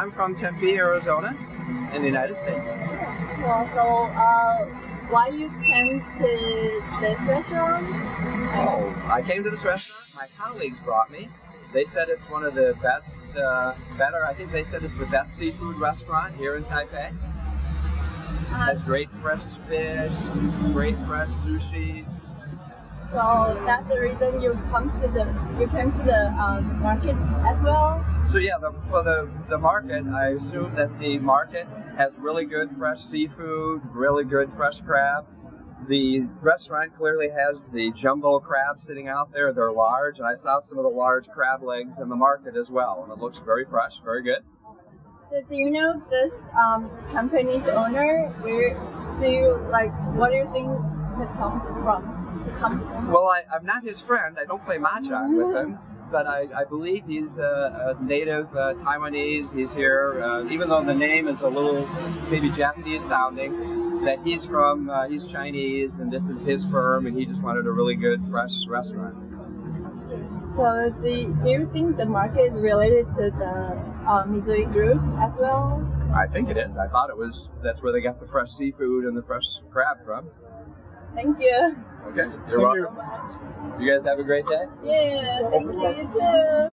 I'm from Tempe, Arizona, in the United States. Well, so why you came to this restaurant? Oh, I came to this restaurant. My colleagues brought me. They said it's one of the best, I think they said it's the best seafood restaurant here in Taipei. Has great fresh fish, great fresh sushi. So that's the reason you came to the market as well. So yeah, for the market, I assume that the market has really good fresh seafood, really good fresh crab. The restaurant clearly has the jumbo crab sitting out there. They're large, and I saw some of the large crab legs in the market as well, and it looks very fresh, very good. So do you know this company's owner? What do you think it comes from? Well, I'm not his friend. I don't play mahjong with him, but I believe he's a native Taiwanese. He's here, even though the name is a little maybe Japanese sounding. That he's Chinese, and this is his firm, and he just wanted a really good, fresh restaurant. So do you think the market is related to the Mitsui Group as well? I think it is. I thought that's where they got the fresh seafood and the fresh crab from. Thank you. Okay, you're welcome. You guys have a great day. Yeah, thank you, you too.